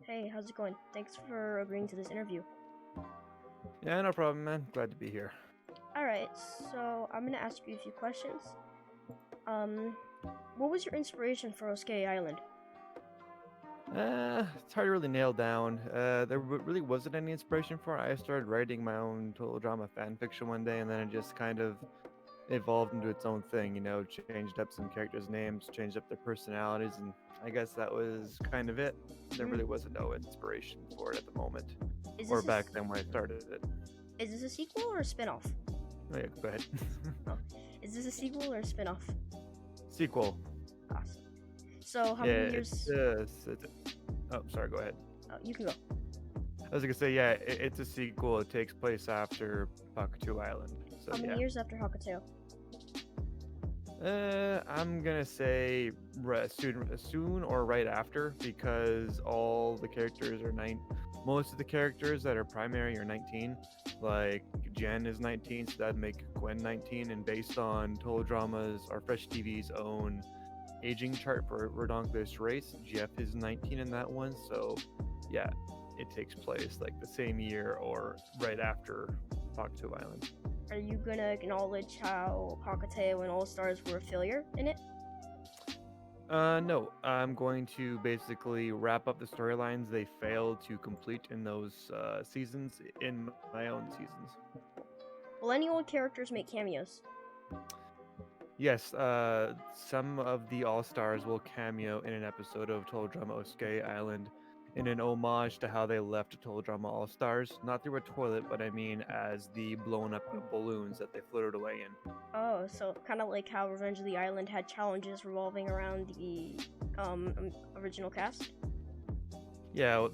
Hey, how's it going? Thanks for agreeing to this interview. Yeah, no problem, man. Glad to be here. Alright, so I'm gonna ask you a few questions. Um, what was your inspiration for Oskayi Island? It's hard to really nail down. Really wasn't any inspiration for it. I started writing my own total drama fan fiction one day, and then it just kind of evolved into its own thing. Changed up some characters' names, changed up their personalities, and I guess that was kind of it. There Mm. really wasn't no inspiration for it at the moment, Is or this back then when I started it. is this a sequel or a spin-off? Oh yeah, go ahead. Oh, is this a sequel or a spin-off? Sequel. Awesome. So how Yeah, many years? oh, sorry. Go ahead. You can go. I was gonna say, yeah, it's a sequel. It takes place after Pakatu Island. So How many yeah, years after Hakateo? I'm gonna say soon or right after, because all the characters are most of the characters that are primary are 19. Like Jen is 19, so that'd make Gwen 19. And based on Total Dramas or Fresh TV's own aging chart for Redonkulous Race, Jeff is 19 in that one. So yeah, it takes place like the same year or right after Pakatu Island. Are you gonna acknowledge how Hakateo and All Stars were a failure in it? No, I'm going to basically wrap up the storylines they failed to complete in those seasons in my own seasons. Will any old characters make cameos? Yes, some of the All Stars will cameo in an episode of Total Drama Oskayi Island in an homage to how they left Total Drama All Stars, not through a toilet, but I mean as the blown up balloons that they floated away in. Oh, so kind of like how Revenge of the Island had challenges revolving around the original cast. Yeah,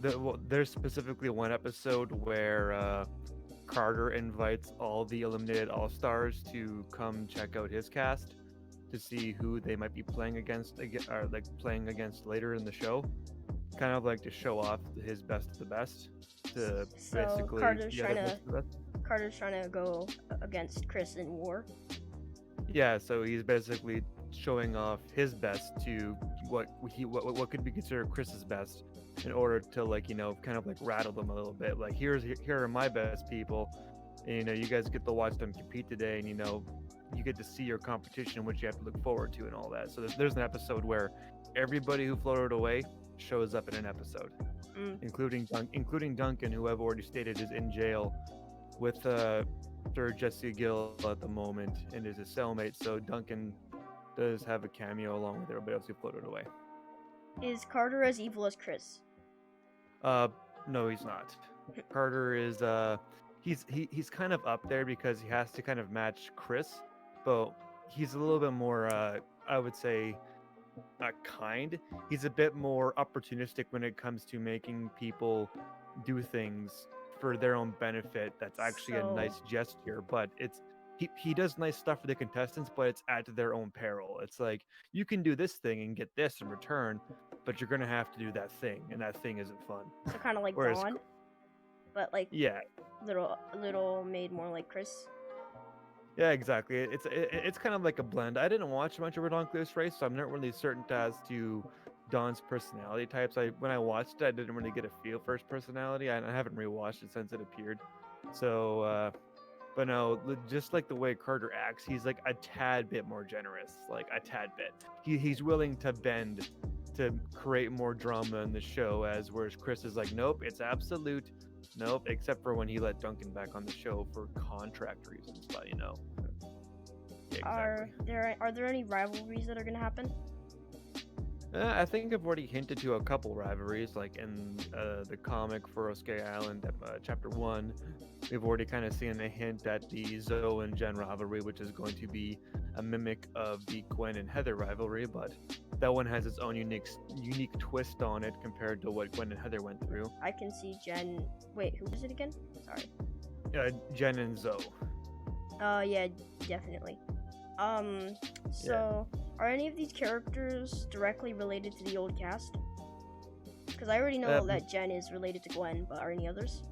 there's specifically one episode where Carter invites all the eliminated All Stars to come check out his cast to see who they might be playing against, or like playing against later in the show. Kind of like to show off his best of the best. To So basically, yeah, the best of the best. Carter's trying to go against Chris in war. Yeah, so he's basically showing off his best to what could be considered Chris's best, in order to kind of like rattle them a little bit. Like here are my best people, and you guys get to watch them compete today, and you get to see your competition, which you have to look forward to, and all that. So there's an episode where everybody who floated away shows up in an episode, Mm. including Duncan, who I've already stated is in jail with Sir Jesse Gill at the moment and is his cellmate. So Duncan does have a cameo along with everybody else who floated away. Is Carter as evil as Chris? Uh, no, he's not. Carter is he's kind of up there because he has to kind of match Chris, but he's a little bit more I would say kind. He's a bit more opportunistic when it comes to making people do things for their own benefit. That's actually a So, nice gesture, but he does nice stuff for the contestants, but it's at their own peril. It's like, you can do this thing and get this in return, but you're gonna have to do that thing, and that thing isn't fun. so kind of like Whereas, Dawn, but like yeah, little made more like Chris. yeah, exactly. It's kind of like a blend. I didn't watch much of Redonkulous Race, so I'm not really certain as to Don's personality types. When I watched it, I didn't really get a feel for his personality. I haven't rewatched it since it appeared. So, but no, just like the way Carter acts, he's like a tad bit more generous, like a tad bit. He's willing to bend to create more drama in the show, whereas Chris is like, nope, it's absolute. Nope, except for when he let Duncan back on the show for contract reasons, but yeah, exactly. Are there any rivalries that are gonna happen? I think I've already hinted to a couple rivalries, like in the comic for Oskayi Island, Chapter 1. We've already kind of seen a hint at the Zoe and Jen rivalry, which is going to be a mimic of the Gwen and Heather rivalry, but that one has its own unique twist on it compared to what Gwen and Heather went through. I can see Jen. Wait, who is it again? Sorry. Jen and Zoe. Yeah, definitely. So are any of these characters directly related to the old cast? Because I already know that Jen is related to Gwen, but are any others?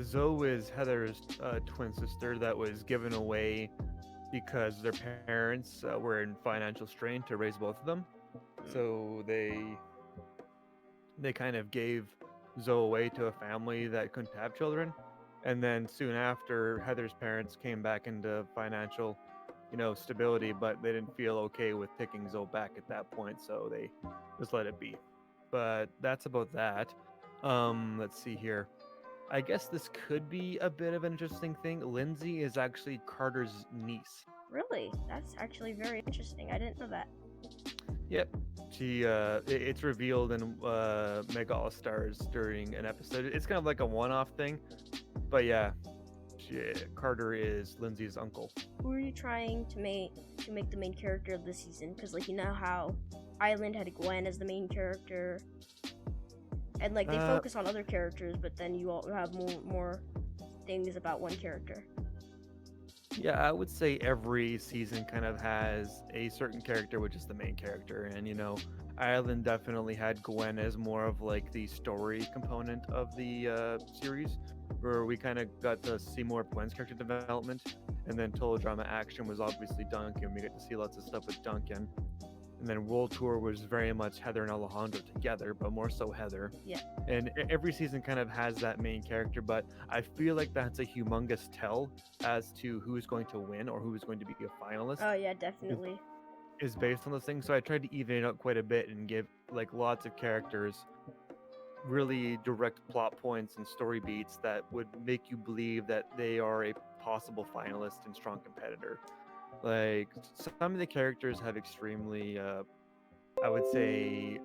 Zoe is Heather's twin sister that was given away because their parents were in financial strain to raise both of them. So they kind of gave Zoe away to a family that couldn't have children. And then soon after, Heather's parents came back into financial, stability, but they didn't feel okay with taking Zoe back at that point, so they just let it be. But that's about that. Let's see here. I guess this could be a bit of an interesting thing. Lindsay is actually Carter's niece. Really? That's actually very interesting. I didn't know that. Yep. It's revealed in Mega All Stars during an episode. It's kind of like a one-off thing, but yeah, Carter is Lindsay's uncle. Who are you trying to make the main character of the season? Because like you know how Island had Gwen as the main character, and like they focus on other characters, but then you all have more things about one character. Yeah, I would say every season kind of has a certain character, which is the main character. And, Ireland definitely had Gwen as more of like the story component of the series, where we kind of got to see more of Gwen's character development. And then Total Drama Action was obviously Duncan. We got to see lots of stuff with Duncan. And then World Tour was very much Heather and Alejandro together, but more so Heather. Yeah. And every season kind of has that main character, but I feel like that's a humongous tell as to who's going to win or who's going to be a finalist. Oh yeah, definitely. Is based on those things. So I tried to even it out quite a bit and give like lots of characters really direct plot points and story beats that would make you believe that they are a possible finalist and strong competitor. Like some of the characters have extremely, I would say.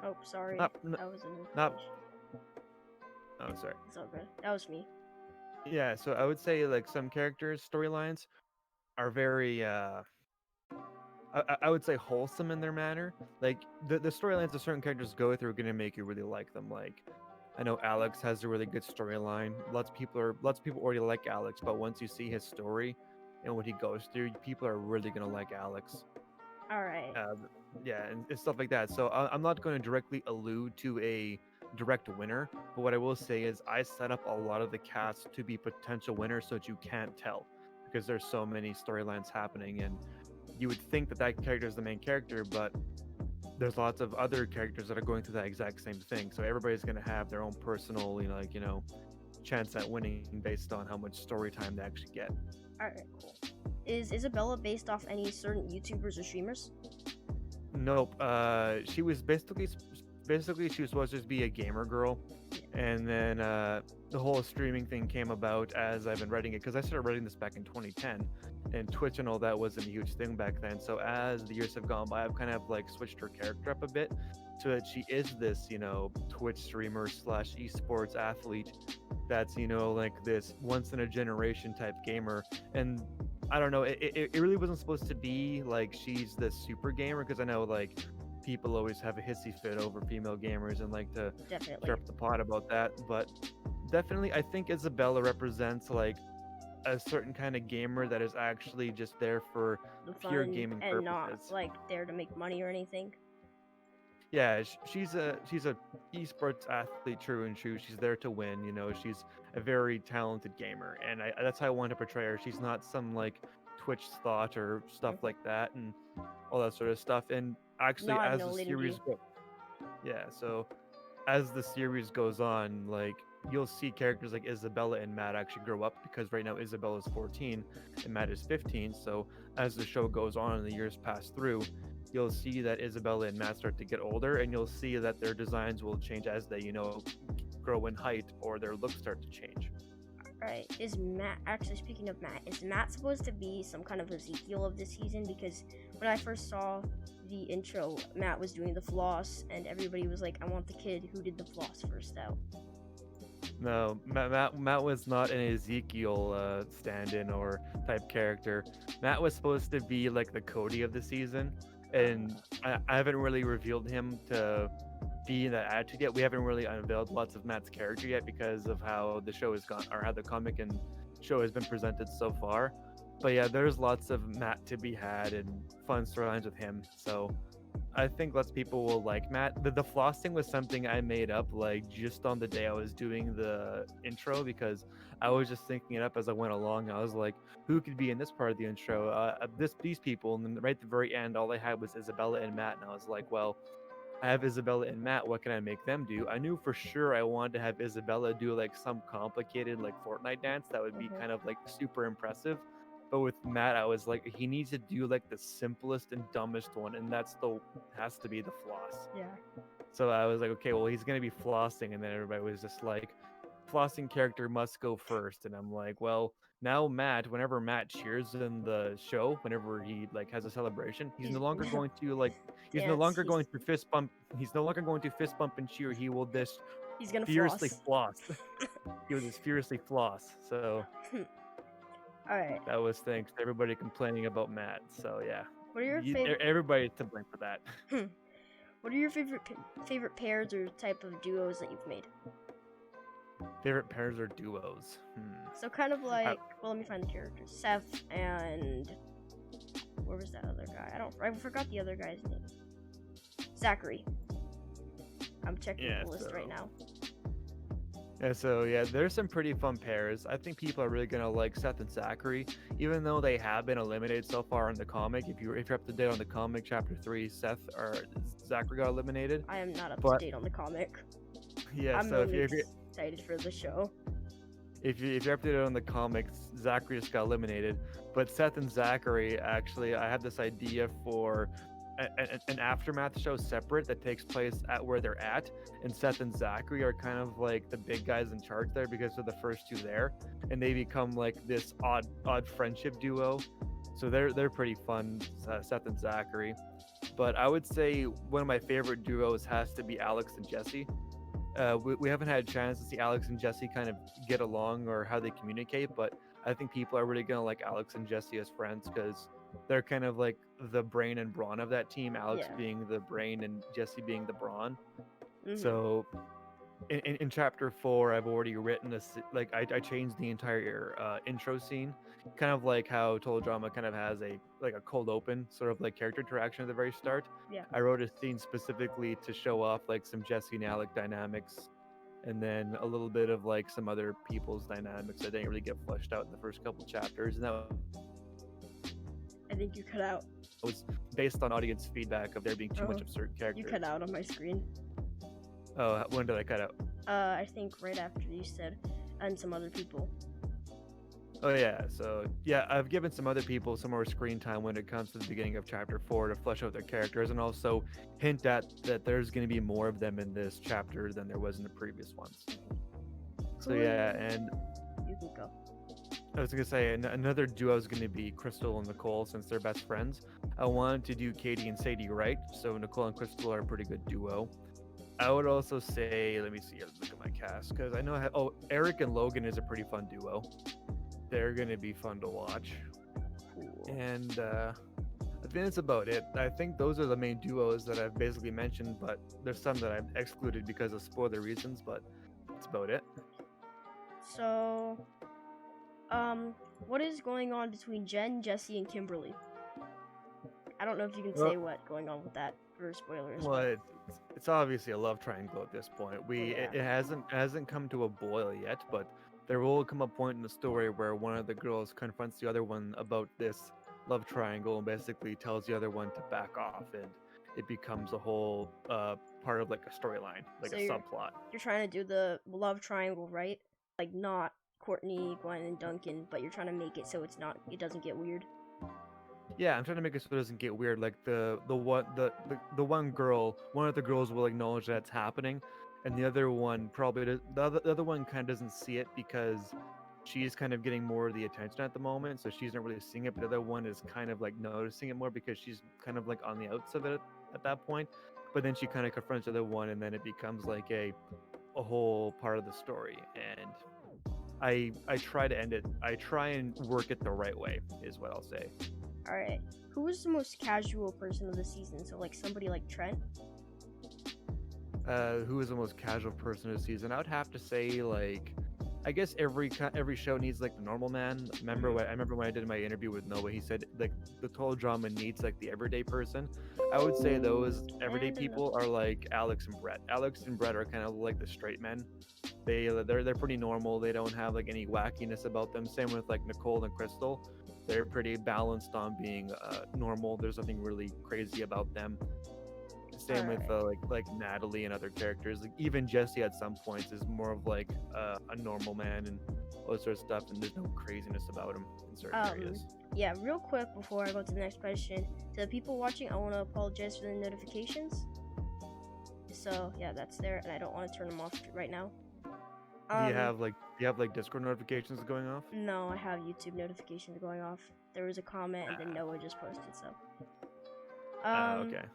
Oh, sorry. Not, That was a not. Oh, sorry. It's all good. That was me. Yeah, so I would say like some characters' storylines are very, I would say wholesome in their manner. Like the storylines that certain characters go through are gonna make you really like them. Like I know Alex has a really good storyline. Lots of people already like Alex, but once you see his story and what he goes through, people are really gonna like Alex. All right. Yeah, and stuff like that. So I'm not going to directly allude to a direct winner, but what I will say is I set up a lot of the cast to be potential winners so that you can't tell because there's so many storylines happening, and you would think that that character is the main character, but there's lots of other characters that are going through that exact same thing. So everybody's going to have their own personal, chance at winning based on how much story time they actually get. All right, cool. Is Isabella based off any certain YouTubers or streamers? Nope. She was basically she was supposed to just be a gamer girl, and then the whole streaming thing came about as I've been writing it because I started writing this back in 2010, and Twitch and all that wasn't a huge thing back then. So as the years have gone by, I've kind of like switched her character up a bit so that she is this, Twitch streamer / esports athlete that's like this once in a generation type gamer. And I don't know, it really wasn't supposed to be like she's this super gamer, because I know like people always have a hissy fit over female gamers and like to stir up the pot about that. But definitely I think Isabella represents like a certain kind of gamer that is actually just there for the pure gaming and purposes, not like there to make money or anything. Yeah, she's a esports athlete, true and true. She's there to win. She's a very talented gamer, and that's how I want to portray her. She's not some like Twitch thought or stuff like that, and all that sort of stuff. And actually, Not as the series so as the series goes on, like you'll see characters like Isabella and Matt actually grow up, because right now Isabella's 14 and Matt is 15. So as the show goes on and the years pass through, you'll see that Isabella and Matt start to get older, and you'll see that their designs will change as they, grow in height, or their looks start to change. Right. Is Matt, actually speaking of Matt, is Matt supposed to be some kind of Ezekiel of the season? Because when I first saw the intro, Matt was doing the floss, and everybody was like, I want the kid who did the floss first out. No, Matt was not an Ezekiel stand-in or type character. Matt was supposed to be like the Cody of the season, and I haven't really revealed him to be in that attitude yet. We haven't really unveiled lots of Matt's character yet because of how the show has gone, or how the comic and show has been presented so far. But yeah, there's lots of Matt to be had and fun storylines with him. So I think lots of people will like Matt. The flossing was something I made up like just on the day I was doing the intro, because I was just thinking it up as I went along. I was like, who could be in this part of the intro? These people. And then right at the very end, all I had was Isabella and Matt. And I was like, well, I have Isabella and Matt. What can I make them do? I knew for sure I wanted to have Isabella do like some complicated like Fortnite dance that would be Mm-hmm. kind of like super impressive. But with Matt, I was like, he needs to do like the simplest and dumbest one, and that's the has to be the floss. Yeah. So I was like, okay, well he's gonna be flossing, and then everybody was just like, flossing character must go first, and I'm like, well, now Matt, whenever Matt cheers in the show, whenever he like has a celebration, he's He's no longer going to like, he's no dance. longer going to fist bump. He's no longer going to fist bump and cheer. He will just He's gonna fiercely floss. floss. He will just fiercely floss. So All right. that was thanks to everybody complaining about Matt. So yeah, What are your favorite? everybody to blame for that. What are your favorite pairs or type of duos that you've made? Favorite pairs or duos? So kind of like, well, let me find the characters. Seth and where was that other guy? I forgot the other guy's name. Zachary. I'm checking the list right now. Yeah, so yeah, there's some pretty fun pairs. I think people are really gonna like Seth and Zachary, even though they have been eliminated so far in the comic. If you're up to date on the comic, chapter 3, Seth or Zachary got eliminated. I am not up to date on the comic. Yeah, I'm so really excited for the show. If you're up to date on the comics, Zachary just got eliminated. But Seth and Zachary, actually, I have this idea for an aftermath show separate that takes place at where they're at, and Seth and Zachary are kind of like the big guys in charge there because they're the first two there, and they become like this odd friendship duo. So they're pretty fun, Seth and Zachary. But I would say one of my favorite duos has to be Alex and Jesse. We haven't had a chance to see Alex and Jesse kind of get along or how they communicate, but I think people are really gonna like Alex and Jesse as friends because they're kind of like the brain and brawn of that team. Alex being the brain and Jesse being the brawn. Mm-hmm. So in chapter 4, I've already written this, like I changed the entire intro scene, kind of like how Total Drama kind of has a cold open sort of like character interaction at the very start. Yeah. I wrote a scene specifically to show off like some Jesse and Alec dynamics, and then a little bit of like some other people's dynamics that didn't really get fleshed out in the first couple chapters, and that I think you cut out. was based on audience feedback of there being too much of certain characters. You cut out on my screen. Oh, when did I cut out? I think right after you said, and some other people. Oh yeah, so yeah, I've given some other people some more screen time when it comes to the beginning of chapter 4 to flesh out their characters, and also hint at that there's going to be more of them in this chapter than there was in the previous ones. So yeah, and you can go. I was gonna say another duo is going to be Crystal and Nicole, since they're best friends. I wanted to do Katie and Sadie right, so Nicole and Crystal are a pretty good duo. I would also say, let me see, look at my cast, because I know Eric and Logan is a pretty fun duo. They're going to be fun to watch. Cool. And I think that's about it. I think those are the main duos that I've basically mentioned, but there's some that I've excluded because of spoiler reasons, but that's about it. So, what is going on between Jen, Jesse, and Kimberly? I don't know if you can say what's going on with that for spoilers. Well, it's obviously a love triangle at this point. It hasn't come to a boil yet, but there will come a point in the story where one of the girls confronts the other one about this love triangle and basically tells the other one to back off, and it becomes a whole part of like a storyline, like a subplot. You're trying to do the love triangle, right? Like not Courtney, Gwen, and Duncan, but you're trying to make it so it doesn't get weird. Yeah, I'm trying to make it so it doesn't get weird. Like the one girl, one of the girls will acknowledge that it's happening, and the other one probably the other one kind of doesn't see it because she's kind of getting more of the attention at the moment, so she's not really seeing it. But the other one is kind of like noticing it more because she's kind of like on the outs of it at that point. But then she kind of confronts the other one, and then it becomes like a whole part of the story. And I try to end it. I try and work it the right way, is what I'll say. All right. Who was the most casual person of the season? So like somebody like Trent. Who is the most casual person of the season? I would have to say, like, I guess every show needs like the normal man. I remember when I did my interview with Noah, he said like the Total Drama needs like the everyday person. I would say those everyday people are like Alex and Brett. Alex and Brett are kind of like the straight men. They're pretty normal. They don't have like any wackiness about them. Same with like Nicole and Crystal. They're pretty balanced on being normal. There's nothing really crazy about them. Same with Alright. like Natalie and other characters. Like even Jesse at some points is more of like a normal man and all this sort of stuff, and there's no craziness about him in certain areas. Yeah, real quick before I go to the next question, to the people watching, I want to apologize for the notifications. So yeah, that's there, and I don't want to turn them off right now. Do you have like Discord notifications going off? No, I have YouTube notifications going off. There was a comment, and then Noah just posted. So, Okay.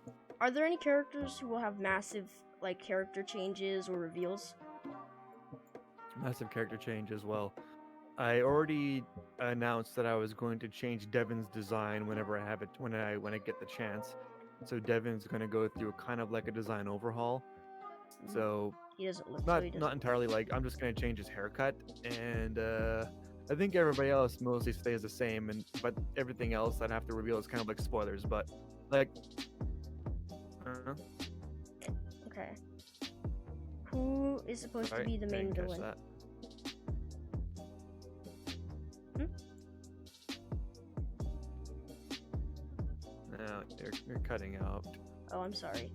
are there any characters who will have massive like character changes or reveals? Massive character change as well. I already announced that I was going to change Devin's design whenever I have it when I get the chance. So Devin's going to go through kind of like a design overhaul. So He doesn't look so. He not doesn't. entirely like I'm just going to change his haircut, and I think everybody else mostly stays the same, and but everything else I'd have to reveal is kind of like spoilers. But like, Okay. Who is supposed to be the main villain? No, you're cutting out. Oh, I'm sorry.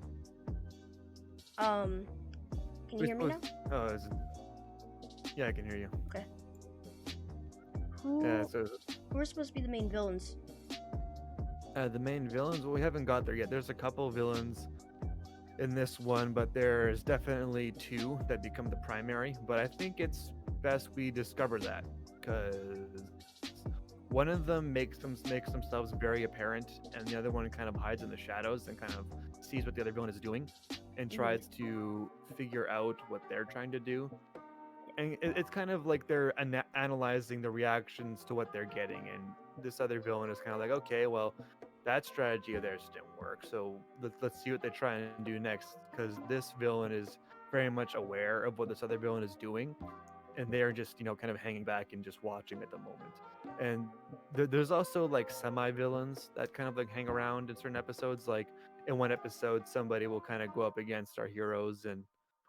Can you hear me now? Oh, yeah, I can hear you. Okay. Who are supposed to be the main villains? The main villains? Well, we haven't got there yet. There's a couple villains in this one, but there's definitely two that become the primary. But I think it's best we discover that, because one of them makes themselves very apparent, and the other one kind of hides in the shadows and kind of sees what the other villain is doing and tries to figure out what they're trying to do. And it's kind of like they're analyzing the reactions to what they're getting, and this other villain is kind of like, okay, well, that strategy of theirs didn't work, so let's see what they try and do next, because this villain is very much aware of what this other villain is doing, and they're just kind of hanging back and just watching at the moment. And there's also like semi-villains that kind of like hang around in certain episodes. Like in one episode, somebody will kind of go up against our heroes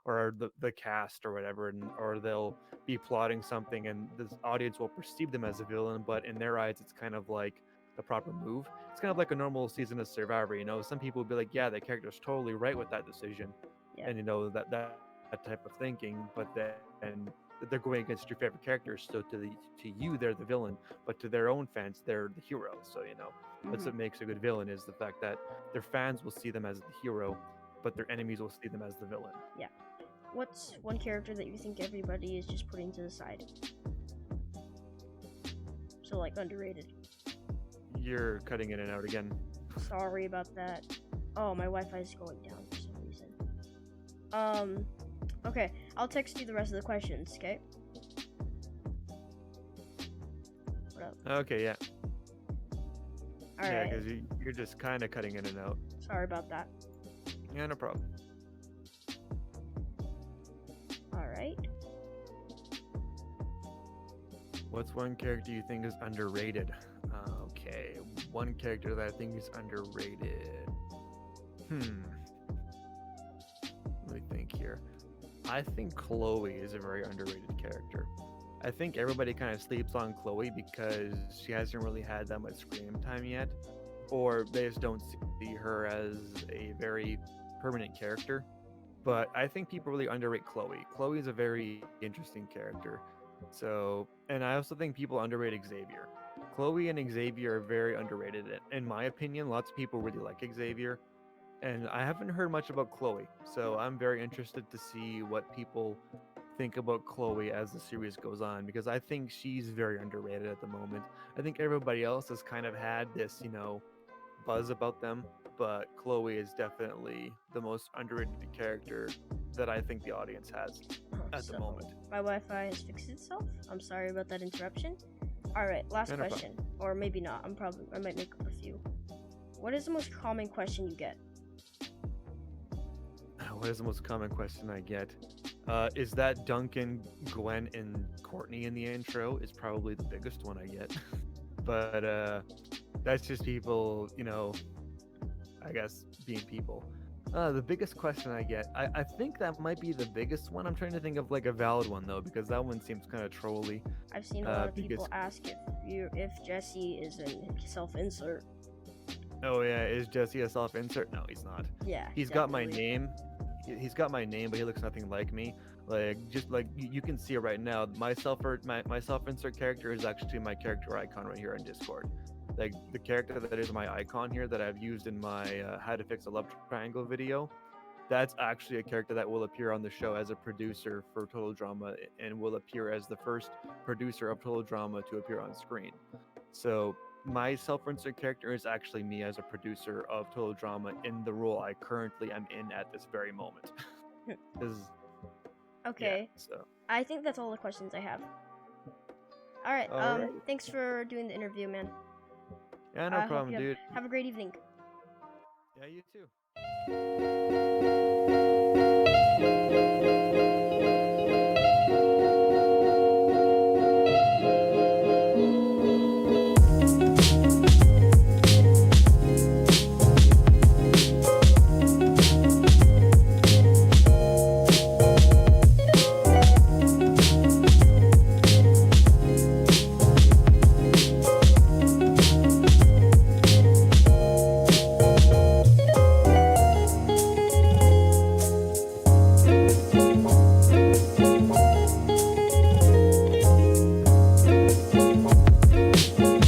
or the cast or whatever, or they'll be plotting something, and the audience will perceive them as a villain, but in their eyes, it's kind of like the proper move. It's kind of like a normal season of Survivor. Some people will be like, yeah, the character's totally right with that decision, and that type of thinking, but then they're going against your favorite characters, so to you they're the villain, but to their own fans they're the hero. So that's what makes a good villain, is the fact that their fans will see them as the hero, but their enemies will see them as the villain. Yeah. What's one character that you think everybody is just putting to the side? So like underrated. You're cutting in and out again. Sorry about that. Oh, my Wi-Fi is going down for some reason. Okay, I'll text you the rest of the questions, okay? What up? Okay, yeah. Alright. Yeah, because you're just kind of cutting in and out. Sorry about that. Yeah, no problem. Alright. What's one character you think is underrated? Okay, one character that I think is underrated. Let me think here. I think Chloe is a very underrated character. I think everybody kind of sleeps on Chloe because she hasn't really had that much screen time yet, or they just don't see her as a very permanent character. But I think people really underrate Chloe. Chloe is a very interesting character. So, and I also think people underrate Xavier. Chloe and Xavier are very underrated. In my opinion, lots of people really like Xavier, and I haven't heard much about Chloe. So I'm very interested to see what people think about Chloe as the series goes on, because I think she's very underrated at the moment. I think everybody else has kind of had this, buzz about them, but Chloe is definitely the most underrated character that I think the audience has at the moment. My Wi-Fi has fixed itself. I'm sorry about that interruption. All right, last question, or maybe not. I might make up a few. What is the most common question you get? What is the most common question I get? Is that Duncan, Gwen, and Courtney in the intro? Is probably the biggest one I get. But that's just people, I guess, being people. The biggest question I get, I think that might be the biggest one. I'm trying to think of like a valid one though, because that one seems kind of trolly. I've seen a lot of people ask if Jesse is a self-insert. Oh yeah, is Jesse a self-insert? No, he's not. Yeah, He's got my definitely. name. He's got my name, but he looks nothing like me. Like just like you can see it right now. My self-insert character is actually my character icon right here on Discord. Like the character that is my icon here that I've used in my how to fix a love triangle video. That's actually a character that will appear on the show as a producer for Total Drama and will appear as the first producer of Total Drama to appear on screen. So my self-insert character is actually me as a producer of Total Drama in the role I currently am in at this very moment. Because yeah, Okay. so I think that's all the questions I have. All right. alright, Thanks for doing the interview, man. yeah, no I hope problem, you dude. have a great evening. Yeah, you too.